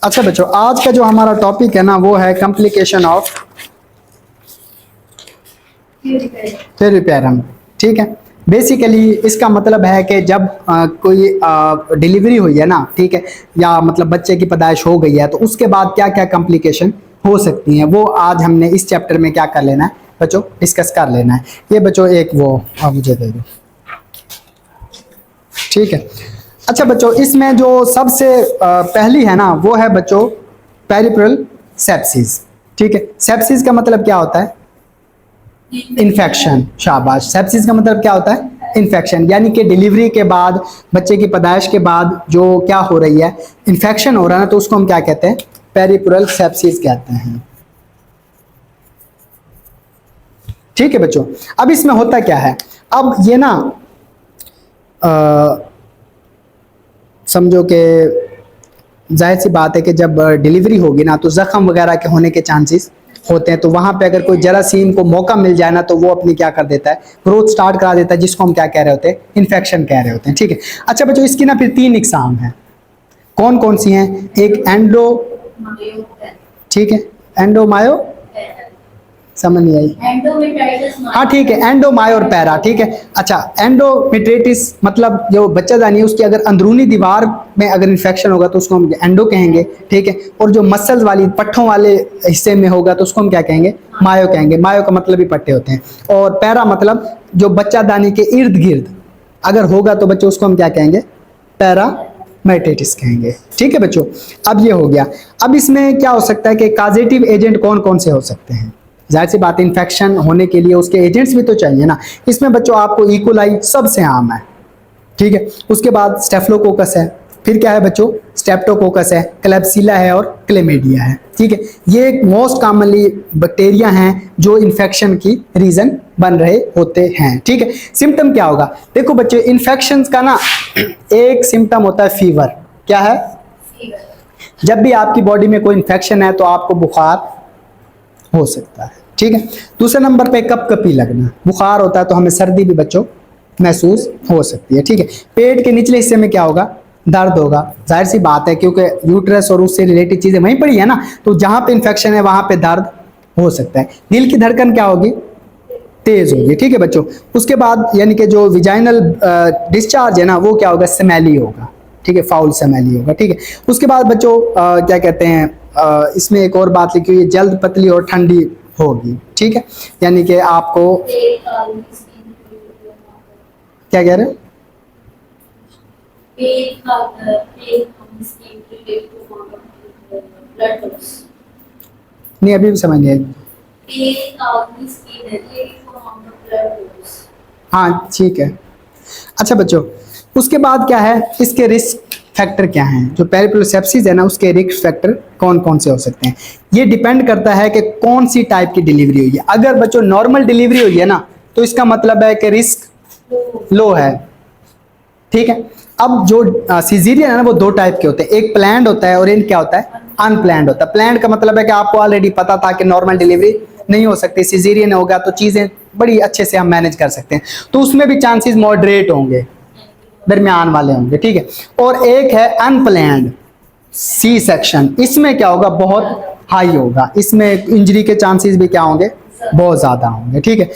अच्छा बच्चों, आज का जो हमारा टॉपिक है ना वो है कॉम्प्लिकेशन ऑफ पेरिपेरम। ठीक है, बेसिकली इसका मतलब है कि जब कोई डिलीवरी हुई है ना, ठीक है, या मतलब बच्चे की पैदाइश हो गई है तो उसके बाद क्या क्या कॉम्प्लिकेशन हो सकती हैं, वो आज हमने इस चैप्टर में क्या कर लेना है बच्चों, डिस्कस कर लेना है। ये बच्चों एक वो मुझे दे दो, ठीक है। अच्छा बच्चों, इसमें जो सबसे पहली है ना वो है बच्चों पेरिफेरल सेप्सिस। ठीक है, सेप्सिस का मतलब क्या होता है? इन्फेक्शन। शाबाश। सेप्सिस का मतलब क्या होता है? इन्फेक्शन, यानी कि डिलीवरी के बाद, बच्चे की पैदाइश के बाद जो क्या हो रही है, इन्फेक्शन हो रहा है ना, तो उसको हम क्या कहते हैं? पेरिफेरल सेप्सिस कहते हैं। ठीक है बच्चों, अब इसमें होता क्या है, अब ये ना समझो कि जाहिर सी बात है कि जब डिलीवरी होगी ना तो जख्म वगैरह के होने के चांसेस होते हैं, तो वहां पे अगर कोई जरासीम को मौका मिल जाए ना तो वो अपनी क्या कर देता है, ग्रोथ स्टार्ट करा देता है, जिसको हम क्या कह रहे होते हैं? इन्फेक्शन कह रहे होते हैं। ठीक है। अच्छा बच्चों, इसकी ना फिर 3 इकसाम है। कौन कौन सी हैं? एक एंडो, ठीक है, एंडोमायो, समझ नहीं आई। हाँ ठीक है, एंडोमायो और पैरा। ठीक है। अच्छा, एंडोमेट्रिटिस मतलब जो बच्चादानी है उसकी अगर अंदरूनी दीवार में अगर इन्फेक्शन होगा तो उसको हम एंडो कहेंगे। ठीक है। और जो मसल्स वाली पट्ठों वाले हिस्से में होगा तो उसको हम क्या कहेंगे? मायो कहेंगे। मायो का मतलब भी पट्टे होते हैं। और पैरा मतलब जो बच्चादानी के इर्द गिर्द अगर होगा तो बच्चों उसको हम क्या कहेंगे? पैरामाइटिस कहेंगे। ठीक है बच्चों, अब ये हो गया। अब इसमें क्या हो सकता है कि काजेटिव एजेंट कौन कौन से हो सकते हैं? जाहिर सी बात है, इन्फेक्शन होने के लिए उसके एजेंट्स भी तो चाहिए ना। इसमें बच्चों आपको इकोलाई सबसे आम है। ठीक है। उसके बाद स्टेफलोकोकस है, फिर क्या है बच्चों? स्टेप्टोकोकस है, क्लेब्सिला है और क्लेमेडिया है। ठीक है, ये मोस्ट कॉमनली बैक्टीरिया हैं जो इन्फेक्शन की रीजन बन रहे होते हैं। ठीक है। सिम्टम क्या होगा? देखो बच्चों, इन्फेक्शन का ना एक सिम्टम होता है फीवर। क्या है? जब भी आपकी बॉडी में कोई इन्फेक्शन है तो आपको बुखार हो सकता है। ठीक है। दूसरे नंबर पे कपकपी लगना, बुखार होता है तो हमें सर्दी भी बच्चों महसूस हो सकती है। ठीक है। पेट के निचले हिस्से में क्या होगा? दर्द होगा। जाहिर सी बात है, क्योंकि यूट्रस और उससे रिलेटेड चीजें वहीं पड़ी है ना, तो जहां पे इन्फेक्शन है वहां पे दर्द हो सकता है। दिल की धड़कन क्या होगी? तेज होगी। ठीक है बच्चों। उसके बाद यानी कि जो विजाइनल डिस्चार्ज है ना वो क्या होगा? स्मेली होगा। ठीक है, फाउल स्मेली होगा। ठीक है। उसके बाद बच्चों क्या कहते हैं, इसमें एक और बात लिखी हुई है, जल्द पतली और ठंडी होगी। ठीक है, यानी कि आपको क्या कह रहे हो? नहीं, अभी भी समझ नहीं आई। हाँ ठीक है। अच्छा बच्चों, उसके बाद क्या है, इसके रिस्क फैक्टर क्या हैं? जो पेरिफेरल सेप्सिस है ना उसके रिस्क फैक्टर कौन कौन से हो सकते हैं? ये डिपेंड करता है कि कौन सी टाइप की डिलीवरी हुई है। अगर बच्चों नॉर्मल डिलीवरी हुई है ना तो इसका मतलब है कि रिस्क लो है। ठीक है। अब जो सिजेरियन है ना वो 2 टाइप के होते हैं, एक प्लान्ड होता है और एक क्या होता है? अनप्लान्ड होता है। प्लान्ड का मतलब है कि आपको ऑलरेडी पता था कि नॉर्मल डिलीवरी नहीं हो सकती, सिजेरियन होगा तो चीजें बड़ी अच्छे से हम मैनेज कर सकते हैं, तो उसमें भी चांसेस मॉडरेट होंगे, दरमियान वाले होंगे। ठीक है। और एक है अनप्लान्ड सी सेक्शन, इसमें क्या होगा? बहुत हाई होगा, इसमें इंजरी के चांसेस भी क्या होंगे? बहुत ज्यादा होंगे। ठीक है।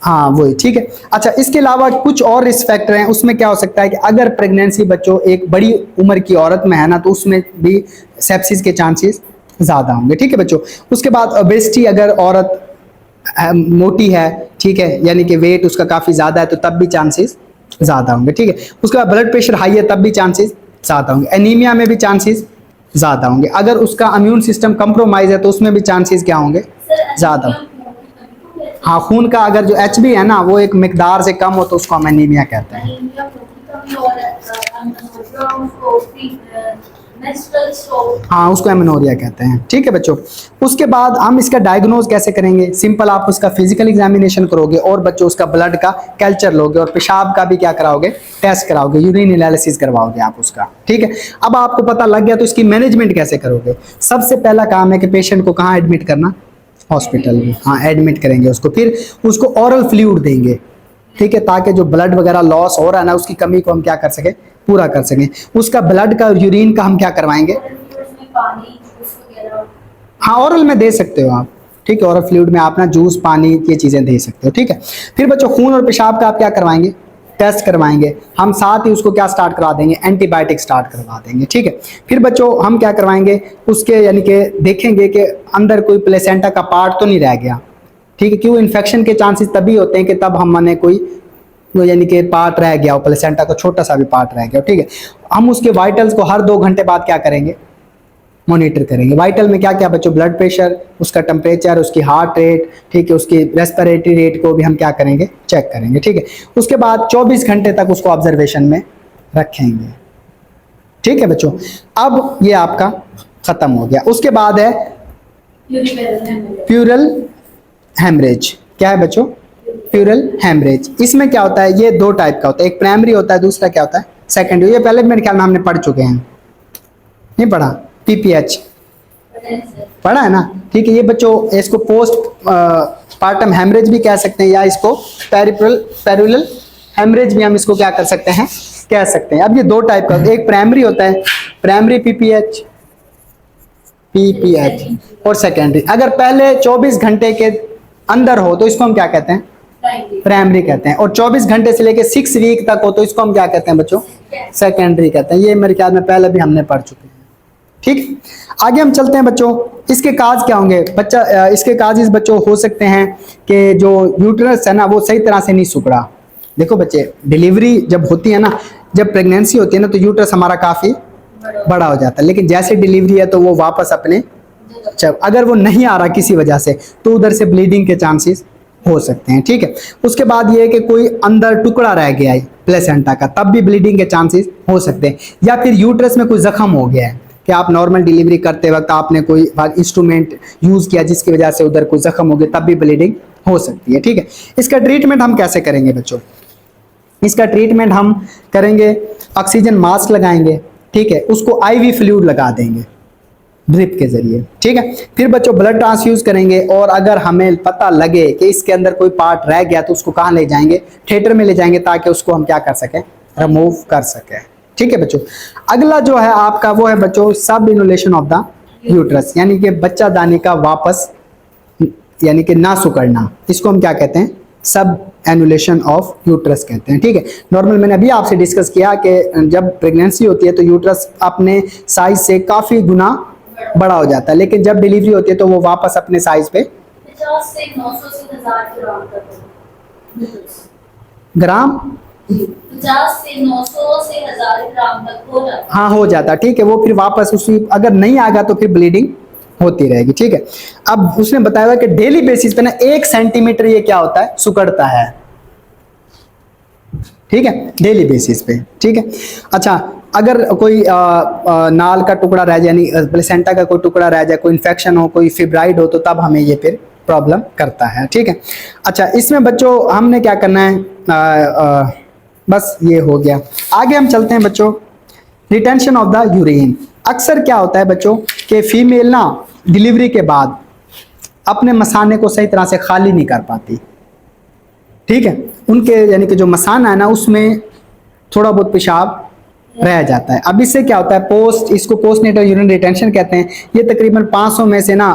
हाँ वही। ठीक है। अच्छा, इसके अलावा कुछ और रिस्क फैक्टर हैं, उसमें क्या हो सकता है कि अगर प्रेगनेंसी बच्चों एक बड़ी उम्र की औरत में है ना तो उसमें भी सेप्सिस के चांसेस ज्यादा होंगे। ठीक है बच्चों। उसके बाद ओबेसिटी, अगर औरत मोटी है, ठीक है, यानी कि वेट उसका काफी ज्यादा है तो तब भी चांसेस ज्यादा होंगे। ठीक है। उसके बाद ब्लड प्रेशर हाई है तब भी चांसेस ज्यादा होंगे। एनीमिया में भी चांसेस ज्यादा होंगे। अगर उसका इम्यून सिस्टम कंप्रोमाइज है तो उसमें भी चांसेस क्या होंगे? ज्यादा। हाँ, खून का अगर जो एचबी है ना वो एक मिकदार से कम हो तो उसको हम एनीमिया कहते हैं। हाँ, उसको एमेनोरिया कहते हैं। ठीक है बच्चों। उसके बाद हम इसका डायग्नोज कैसे करेंगे? सिंपल, आप उसका फिजिकल एग्जामिनेशन करोगे और बच्चों उसका ब्लड का कल्चर लोगे और पेशाब का भी क्या कराओगे? टेस्ट कराओगे, यूरिन एनालिसिस करवाओगे आप उसका। ठीक है। अब आपको पता लग गया तो इसकी मैनेजमेंट कैसे करोगे? सबसे पहला काम है कि पेशेंट को कहाँ एडमिट करना? हॉस्पिटल में। हाँ, एडमिट करेंगे उसको, फिर उसको ऑरल फ्लूइड देंगे। ठीक है, ताकि जो ब्लड वगैरह लॉस हो रहा है ना उसकी कमी को हम क्या कर सके? पूरा कर सकें। उसका ब्लड का और यूरिन का हम क्या करवाएंगे? पानी जूस वगैरह? हाँ, ओरल में दे सकते हो आप, ठीक है। ओरल फ्लूइड में आप ना जूस, पानी, ये चीज़ें दे सकते हो, ठीक है। फिर बच्चों खून और पेशाब का आप क्या करवाएंगे, टेस्ट करवाएंगे हम, साथ ही उसको क्या स्टार्ट करा देंगे, एंटीबायोटिक स्टार्ट करवा देंगे, ठीक है। फिर बच्चों हम क्या करवाएंगे उसके, यानी कि देखेंगे कि अंदर कोई प्लेसेंटा का पार्ट तो नहीं रह गया, ठीक है। क्यों, इन्फेक्शन के चांसेस तभी होते हैं कि तब हम माने कोई वो यानी कि पार्ट रह गया हो, प्लेसेंटा का छोटा सा भी पार्ट रह गया, ठीक है। हम उसके वाइटल्स को हर 2 घंटे बाद क्या करेंगे, मॉनिटर करेंगे। वाइटल में क्या क्या बच्चों, ब्लड प्रेशर, उसका टेम्परेचर, उसकी हार्ट रेट, ठीक है, उसकी रेस्पिरेटरी रेट को भी हम क्या करेंगे, चेक करेंगे, ठीक है। उसके बाद 24 घंटे तक उसको ऑब्जर्वेशन में रखेंगे, ठीक है बच्चों। अब ये आपका खत्म हो गया। उसके बाद है प्यूरल हेमरेज। क्या है बच्चों, प्यूरल हेमरेज। इसमें क्या होता है, ये 2 टाइप का होता है, एक प्राइमरी होता है, दूसरा क्या होता है, सेकेंडरी। ये पहले मेरे ख्याल में हमने पढ़ चुके हैं, नहीं पढ़ा, पीपीएच पढ़ा है ना, ठीक है। ये बच्चों इसको पोस्ट पार्टम हेमरेज भी कह सकते हैं, या इसको पेरिप्रल हेमरेज भी हम इसको क्या कर सकते हैं, कह सकते हैं। अब ये 2 टाइप का, एक प्राइमरी होता है, प्राइमरी पीपीएच और सेकेंडरी। अगर पहले 24 घंटे के अंदर हो तो इसको हम क्या कहते हैं, प्राइमरी कहते हैं, और 24 घंटे से लेके 6 वीक तक हो तो इसको हम क्या कहते हैं बच्चों, सेकेंडरी कहते हैं। ये मेरे ख्याल में पहले भी हमने पढ़ चुके हैं, ठीक। आगे हम चलते हैं बच्चों, इसके काज क्या होंगे बच्चा, इसके काजेस बच्चों हो सकते हैं कि जो यूट्रस है ना वो सही तरह से नहीं सिकुड़ा। देखो बच्चे, डिलीवरी जब होती है ना, जब प्रेगनेंसी होती है ना, तो यूट्रस हमारा काफी बड़ा हो जाता है, लेकिन जैसे डिलीवरी है तो वो वापस अपने, अगर वो नहीं आ रहा किसी वजह से तो उधर से ब्लीडिंग के चांसेस हो सकते हैं, ठीक है। उसके बाद ये है कि कोई अंदर टुकड़ा रह गया है प्लेसेंटा का, तब भी ब्लीडिंग के चांसेस हो सकते हैं। या फिर यूट्रस में कोई जख्म हो गया है कि आप नॉर्मल डिलीवरी करते वक्त आपने कोई इंस्ट्रूमेंट यूज किया जिसकी वजह से उधर कोई जख्म हो गया, तब भी ब्लीडिंग हो सकती है, ठीक है। इसका ट्रीटमेंट हम कैसे करेंगे बच्चों, इसका ट्रीटमेंट हम करेंगे, ऑक्सीजन मास्क लगाएंगे, ठीक है, उसको आईवी फ्लूइड लगा देंगे ड्रिप के जरिए, ठीक है। फिर बच्चों ब्लड ट्रांसफ्यूज करेंगे, और अगर हमें पता लगे कि इसके अंदर कोई पार्ट रह गया तो उसको कहाँ ले जाएंगे, थिएटर में ले जाएंगे, ताकि उसको हम क्या कर सकें, रिमूव कर सकें, ठीक है बच्चों। अगला जो है आपका वो है बच्चों सब इनुलेशन ऑफ द यूट्रस, यानी कि बच्चा दानी का वापस, यानी कि ना सुकड़ना, इसको हम क्या कहते हैं, सब एनुलेशन ऑफ यूट्रस कहते हैं, ठीक है। नॉर्मल मैंने अभी आपसे डिस्कस किया कि जब प्रेगनेंसी होती है तो यूट्रस अपने साइज से काफी गुना बड़ा हो जाता है, लेकिन जब डिलीवरी होती है तो वो वापस अपने साइज पे 50 से 900 से 1000 ग्राम तक ग्राम 50 से 900 से 1000 ग्राम तक हो जाता है। हाँ हो जाता, ठीक है। वो फिर वापस उसी, अगर नहीं आएगा तो फिर ब्लीडिंग होती रहेगी, ठीक है। अब उसने बताया हुआ कि डेली बेसिस पे ना 1 सेंटीमीटर ये क्या होता है, सुकड़ता है, ठीक है, डेली बेसिस पे, ठीक है। अच्छा, अगर कोई नाल का टुकड़ा रह जाए, यानी प्लेसेंटा का कोई टुकड़ा रह जाए, कोई इन्फेक्शन हो, कोई फिब्राइड हो, तो तब हमें ये फिर प्रॉब्लम करता है, ठीक है। अच्छा, इसमें बच्चों हमने क्या करना है, बस ये हो गया। आगे हम चलते हैं बच्चों, रिटेंशन ऑफ द यूरिन। अक्सर क्या होता है बच्चों कि फीमेल ना डिलीवरी के बाद अपने मसाने को सही तरह से खाली नहीं कर पाती, ठीक है। उनके यानी कि जो मसाना है ना उसमें थोड़ा बहुत पेशाब रह जाता है। अब इससे क्या होता है, इसको पोस्टनेटल यूरिन रिटेंशन कहते हैं। ये तकरीबन 500 में से ना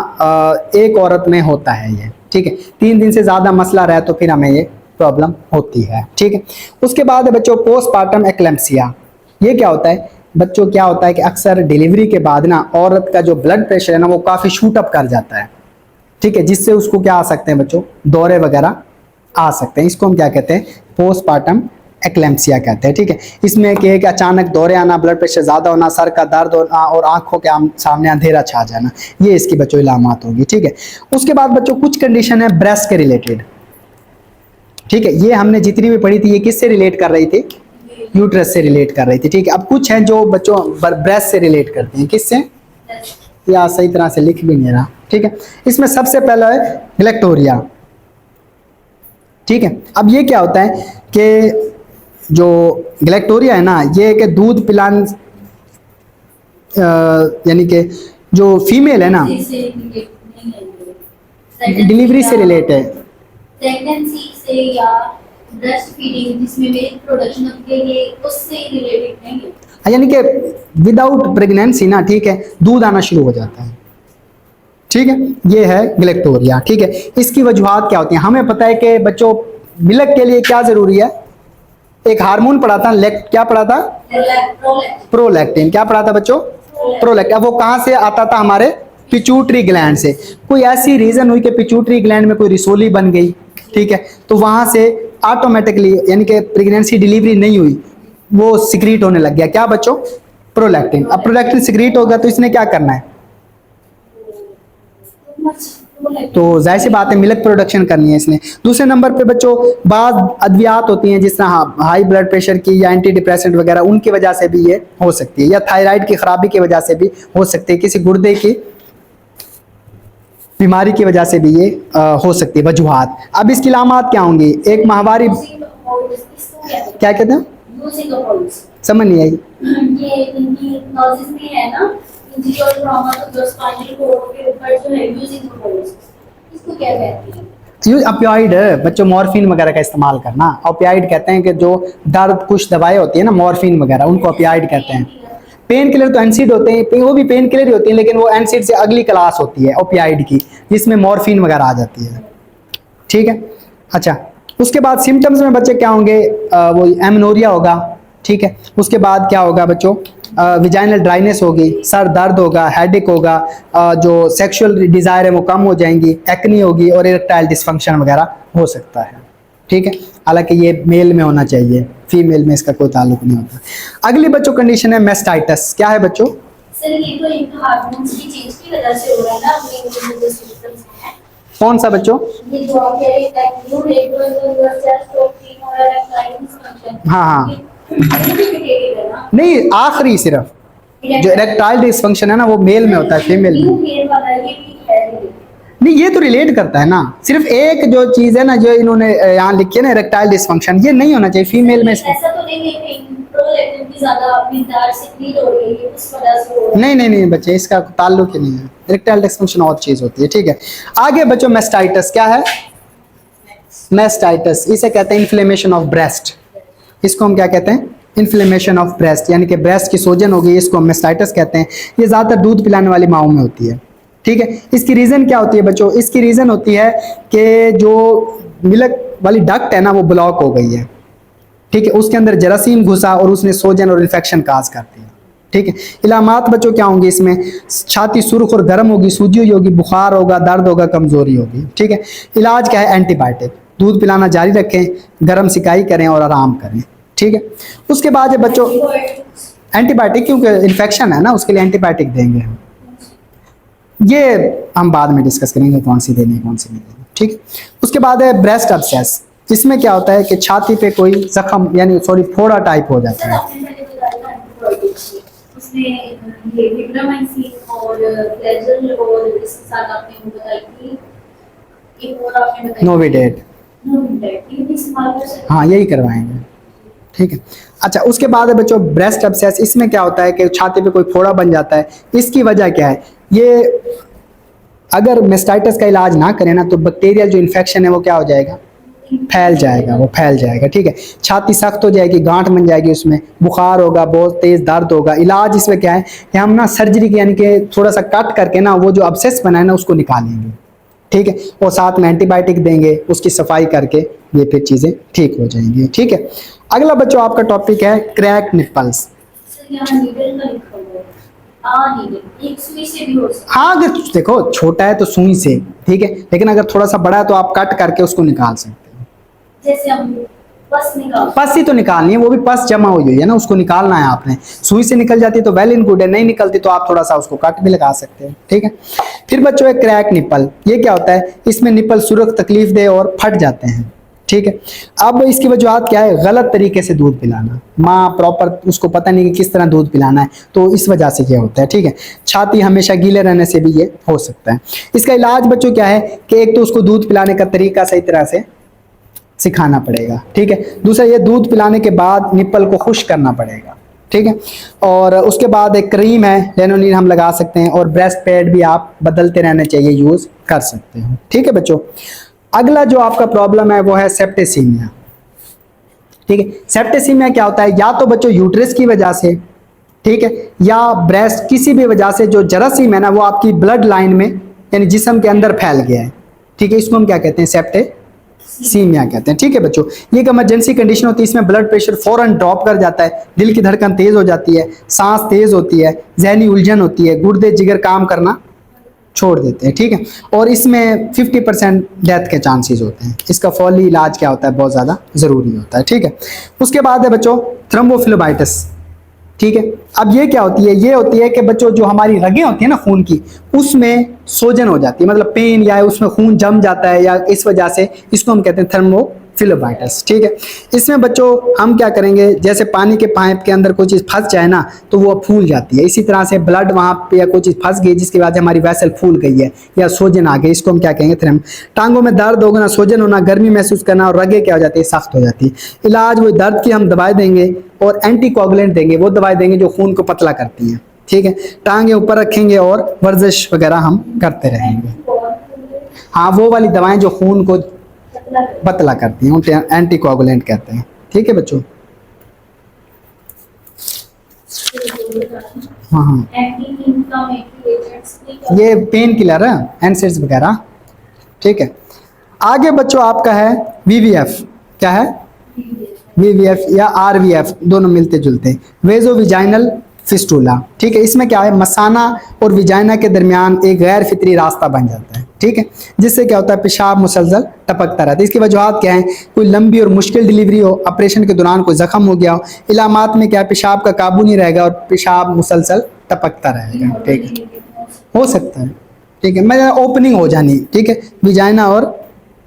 एक औरत में होता है ये, ठीक है। 3 दिन से ज्यादा मसला रहे तो फिर हमें ये प्रॉब्लम होती है, ठीक है। उसके बाद है बच्चों पोस्टपार्टम एक्लेम्पसिया। ये क्या होता है बच्चों, क्या होता है कि अक्सर डिलीवरी के बाद ना औरत का जो ब्लड प्रेशर है ना वो काफी शूट अप कर जाता है, ठीक है, जिससे उसको क्या आ सकते हैं बच्चों, दौरे वगैरह आ सकते हैं। इसको हम क्या कहते हैं, पोस्टपार्टम एक्लेम्पसिया कहते हैं, ठीक है। इसमें क्या है कि अचानक दौरे आना, ब्लड प्रेशर ज्यादा होना, सर का दर्द होना और आंखों के सामने अंधेरा छा जाना, ये इसकी बच्चों इलामात होगी, ठीक है। उसके बाद बच्चों कुछ कंडीशन है ब्रेस्ट के रिलेटेड, ठीक है। ये हमने जितनी भी पढ़ी थी ये किससे रिलेट कर रही थी, यूट्रस से रिलेट कर रही थी, ठीक है। अब कुछ हैं जो बच्चों ब्रेस्ट से रिलेट करते हैं, किससे, या सही तरह से लिख भी नहीं रहा, ठीक है। इसमें सबसे पहला है गैलेक्टोरिया, ठीक है। अब ये क्या होता है कि जो गैलेक्टोरिया है ना, ये कि दूध पिलाने, यानी कि जो फीमेल है ना, डिलीवरी से रिलेट है, प्रेगनेंसी से या ब्रेस्ट फीडिंग जिसमें मिल्क प्रोडक्शन होती है, ये उससे रिलेटेड नहीं है। यानी कि विदाउट प्रेगनेंसी ना, ठीक है, दूध आना शुरू हो जाता है, ठीक है। ये है गैलेक्टोरिया, ठीक है। इसकी वजूहात क्या होती हैं? हमें पता है कि बच्चों मिल्क के लिए क्या जरूरी है? एक हार्मोन पढ़ा था, क्या पढ़ा था? प्रोलैक्टिन। क्या पढ़ा था बच्चों? प्रोलैक्टिन। वो कहां से आता था? हमारे पिट्यूटरी ग्लैंड से। कोई ऐसी रीजन हुई कि पिट्यूटरी ग्लैंड में कोई रिसोली बन गई, ठीक है, तो वहां से ऑटोमेटिकली यानी कि प्रेगनेंसी डिलीवरी नहीं हुई, वो सिक्रीट होने लग गया। क्या बच्चों? प्रोलैक्टिन। अब प्रोलैक्टिन सिक्रीट होगा तो इसने क्या करना है? तो जाहिर सी बात है मिल्क प्रोडक्शन करनी है इसने। दूसरे नंबर पे बच्चों बाद अद्वियात होती हैं जिस तरह हाई ब्लड प्रेशर की या एंटी डिप्रेसेंट वगैरह, उनकी वजह से भी ये हो सकती है, या थायराइड की खराबी की वजह से भी हो सकती है, किसी गुर्दे की बीमारी की वजह से भी ये हो सकती है वजूहात। अब इसकी अलामत क्या होंगी? एक माहवारी, क्या कहते हैं? समझ नहीं आई। ये इनकी नॉलेज में है ना, इंटीरियर ट्रॉमा तो जो स्पाइनल कोड के ऊपर जो है यूजिंग द होल्स, इसको क्या कहते हैं? यूज ऑपियोइड बच्चों, मॉर्फिन वगैरह का इस्तेमाल करना। ऑपियोइड कहते हैं कि जो दर्द कुछ दवाएं होती है ना, मॉर्फिन वगैरह, उनको ऑपियोइड कहते हैं। पेन किलर तो एनसिड होते हैं, वो भी पेन किलर ही होती है, लेकिन वो एनसिड से अगली क्लास होती है ऑपियोइड की, जिसमें मॉर्फिन वगैरह आ जाती है, ठीक है। अच्छा, उसके बाद सिम्टम्स में बच्चे क्या होंगे? वो एमनोरिया होगा, ठीक है। उसके बाद क्या होगा बच्चों? विजाइनल ड्राइनेस होगी, सर दर्द होगा, हेडेक होगा, जो सेक्सुअल डिजायर है वो कम हो जाएंगी, एक्नी होगी और इरेक्टाइल डिसफंक्शन वगैरह हो सकता है, ठीक है। हालांकि ये मेल में होना चाहिए, फीमेल में इसका कोई ताल्लुक नहीं होता। अगली बच्चों कंडीशन है मेस्टाइटिस। क्या है बच्चों? सर ये तो इनका हार्मोन्स की चेंज की वजह से हो रहा है ना, अपने जो सिस्टम्स हैं। कौन सा बच्चों? ये जो आप कह रहे हैं न्यू रेगुलर सेल्स प्रोटीन और इरेक्टाइल डिसफंक्शन, हाँ हाँ, ये है ना, नहीं आखिरी सिर्फ जो इरेक्टाइल डिसफंक्शन है ना, वो मेल में होता है, फीमेल में मेल वाला ये भी है। नहीं। ये तो रिलेट करता है ना, सिर्फ एक जो चीज है ना जो इन्होंने यहाँ लिखी है ना, इरेक्टाइल डिसफंक्शन, ये नहीं होना चाहिए फीमेल में। ऐसा तो नहीं है कि प्रोलैक्टिन की ज्यादा अपनी दार से क्लीन हो रही है, उस वजह से हो रहा है। नहीं नहीं नहीं बच्चे, इसका ताल्लुक ही नहीं है। इरेक्टाइल डिसफंक्शन और चीज होती है, ठीक है। आगे बच्चों मेस्टाइटिस। क्या है मेस्टाइटिस? इसे कहते हैं इन्फ्लेमेशन ऑफ ब्रेस्ट। इसको हम क्या कहते हैं? इन्फ्लेमेशन ऑफ ब्रेस्ट, यानी कि ब्रेस्ट की सोजन होगी, इसको हम मेस्टाइटिस कहते हैं। ये ज्यादातर दूध पिलाने वाली माओं में होती है, ठीक है। इसकी रीजन क्या होती है बच्चों? इसकी रीजन होती है कि जो मिल्क वाली डक्ट है ना, वो ब्लॉक हो गई है, ठीक है। उसके अंदर जरासीम घुसा और उसने सोजन और इन्फेक्शन काज कर दिया, ठीक है। इलामात बच्चों क्या होंगे इसमें? छाती सुर्ख और गर्म होगी, सूजी हुई होगी, बुखार होगा, दर्द होगा, कमजोरी होगी, ठीक है। इलाज क्या है? एंटीबायोटिक। दूध पिलाना जारी रखें, गर्म सिकाई करें और आराम करें, ठीक है। उसके बाद है बच्चों एंटीबायोटिक, क्योंकि इन्फेक्शन है ना, उसके लिए एंटीबायोटिक देंगे हम। ये हम बाद में डिस्कस करेंगे कौन सी देनी है कौन सी नहीं देनी, ठीक है। उसके बाद है ब्रेस्ट अब्सेस। इसमें क्या होता है कि छाती पे कोई जख्म यानी सॉरी फोड़ा टाइप हो जाता है। उसमें ये विटामिन और फ्लैजेल और इसके साथ आपने बताई थी एक और आपने बताई नोविडेट, ये भी इस्तेमाल कर सकते हैं। हाँ यही करवाएंगे, ठीक है। अच्छा, उसके बाद है बच्चों ब्रेस्ट अब्सेस। इसमें क्या होता है कि छाती पे कोई फोड़ा बन जाता है। इसकी वजह क्या है? ये अगर मेस्टाइटिस का इलाज ना करें ना, तो बैक्टीरियल जो इन्फेक्शन है वो क्या हो जाएगा? फैल जाएगा, वो फैल जाएगा, ठीक है। छाती सख्त हो जाएगी, गांठ बन जाएगी, उसमें बुखार होगा, बहुत तेज दर्द होगा। इलाज इसमें क्या है कि हम ना सर्जरी की यानी कि थोड़ा सा कट करके ना वो जो अब्सेस बना है ना उसको निकालेंगे, ठीक है, और साथ में एंटीबायोटिक देंगे, उसकी सफाई करके ये फिर चीजें ठीक हो जाएंगी, ठीक है। अगला बच्चों आपका टॉपिक है क्रैक निपल्स। सर यहाँ नीडल का लिखा हुआ है, नीडल एक सुई से भी हो सकता हाँ, अगर देखो छोटा है तो सुई से, ठीक है, लेकिन अगर थोड़ा सा बड़ा है तो आप कट करके उसको निकाल सकते हैं। है, जैसे हम पस निकाल पस ही तो निकालनी है, वो भी पस जमा हुई है ना, उसको निकालना है आपने। सुई से निकल जाती तो वेल एंड गुड है, नहीं निकलती तो आप थोड़ा सा उसको कट भी लगा सकते हैं, ठीक है। फिर बच्चों एक क्रैक निपल। ये क्या होता है? इसमें निपल सुरख तकलीफ दे और फट जाते हैं, ठीक है। अब इसकी वजूहत क्या है? गलत तरीके से दूध पिलाना, माँ प्रॉपर उसको पता नहीं कि किस तरह दूध पिलाना है, तो इस वजह से ये होता है, ठीक है। छाती हमेशा गीले रहने से भी ये हो सकता है। इसका इलाज बच्चों क्या है कि एक तो उसको दूध पिलाने का तरीका सही तरह से सिखाना पड़ेगा, ठीक है। दूसरा, ये दूध पिलाने के बाद निप्पल को खुश्क करना पड़ेगा, ठीक है। और उसके बाद एक क्रीम है लेनोनिन हम लगा सकते हैं, और ब्रेस्ट पैड भी आप बदलते रहने चाहिए, यूज कर सकते हो, ठीक है बच्चों। अगला जो आपका प्रॉब्लम है वो है सेप्टेसीमिया, ठीक है। सेप्टेसीमिया क्या होता है? या तो बच्चों यूट्रस की वजह से, ठीक है, या ब्रेस्ट, किसी भी वजह से जो जरासीम है ना वो आपकी ब्लड लाइन में यानी जिस्म के अंदर फैल गया है, ठीक है, इसको हम क्या कहते हैं, सेप्टेसीमिया कहते हैं। ठीक है बच्चों, ये एक इमरजेंसी कंडीशन होती है, इसमें ब्लड प्रेशर फौरन ड्रॉप कर जाता है, दिल की धड़कन तेज हो जाती है, सांस तेज होती है, जहनी उलझन होती है, गुर्दे जिगर काम करना छोड़ देते हैं। ठीक है, और इसमें 50% डेथ के चांसेस होते हैं। इसका फौरी इलाज क्या होता है, बहुत ज़्यादा ज़रूरी होता है। ठीक है, उसके बाद है बच्चों थ्रोम्बोफ्लेबाइटिस। ठीक है, अब ये क्या होती है, ये होती है कि बच्चों जो हमारी रगें होती है ना खून की, उसमें सोजन हो जाती है, मतलब पेन या उसमें खून जम जाता है, या इस वजह से इसको हम कहते हैं थर्मोफ्लेबाइटिस। ठीक है, इसमें बच्चों हम क्या करेंगे, जैसे पानी के पाइप के अंदर कोई चीज़ फंस जाए ना तो वो फूल जाती है, इसी तरह से ब्लड वहाँ पे या कोई चीज़ फंस गई जिसकी वजह से हमारी वेसल फूल गई है या सोजन आ गई, इसको हम क्या कहेंगे थर्म। टांगों में दर्द होना, सोजन होना, गर्मी महसूस करना, और रगें क्या हो जाती है, सख्त हो जाती है। इलाज वो दर्द की हम दवाई देंगे और एंटीकोगुलेंट देंगे, वो दवाई देंगे जो खून को पतला करती हैं। ठीक है, टांगे ऊपर रखेंगे और वर्जिश वगैरह हम करते रहेंगे। हाँ, वो वाली दवाएं जो खून को पतला करती हैं उनके एंटीकोगुलेंट कहते हैं। ठीक है बच्चों, हाँ हाँ, ये पेन किलर है, एनसेड्स वगैरह। ठीक है, आगे बच्चों आपका है वीवीएफ। क्या है, वीवीएफ या आरवीएफ, दोनों मिलते जुलते हैं, वेजो विजाइनल फिस्टूला। ठीक है, इसमें क्या है, मसाना और विजाइना के दरमियान एक गैर फितरी रास्ता बन जाता है। ठीक है, जिससे क्या होता है, पेशाब मुसलसल टपकता रहता है। इसकी वजूहत क्या है, कोई लंबी और मुश्किल डिलीवरी हो, ऑपरेशन के दौरान कोई जख्म हो गया हो, इलामात में क्या है, पेशाब का काबू नहीं रहेगा और पेशाब मुसलसल टपकता रहेगा। ठीक है, हो सकता है। ठीक है, मैं ओपनिंग हो जानी, ठीक है, विजाइना और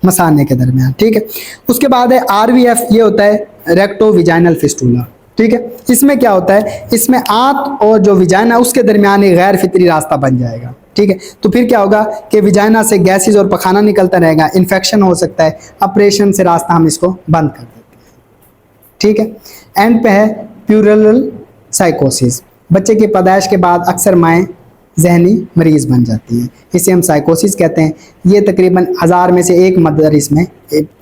मसाने के दरमियान। ठीक है, उसके बाद है आरवीएफ, ये होता है रेक्टो विजाइनल फिस्टूला। ठीक है, इसमें क्या होता है, इसमें आंत और जो विजाइना उसके दरमियान एक गैर फितरी रास्ता बन जाएगा। ठीक है, तो फिर क्या होगा कि विजाइना से गैसेज और पखाना निकलता रहेगा, इन्फेक्शन हो सकता है, ऑपरेशन से रास्ता हम इसको बंद कर देते हैं। ठीक है, एंड पे है प्यूरल साइकोसिस। बच्चे की पैदाइश के बाद अक्सर माएँ जहनी मरीज बन जाती हैं, इसे हम साइकोसिस कहते हैं। ये तकरीबन 1000 में से एक मदर इसमें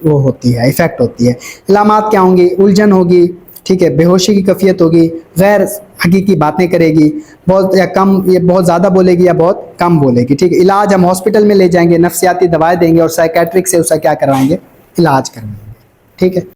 वो होती है, इफेक्ट होती है। इलामात क्या होंगी, उलझन होगी, ठीक है, बेहोशी की कैफियत होगी, गैर हकीकी बातें करेगी, बहुत या कम, ये बहुत ज़्यादा बोलेगी या बहुत कम बोलेगी। ठीक है, इलाज हम हॉस्पिटल में ले जाएंगे, नफ्सियाती दवाएं देंगे और साइकेट्रिक से उसका क्या करवाएंगे, इलाज करवाएंगे। ठीक है।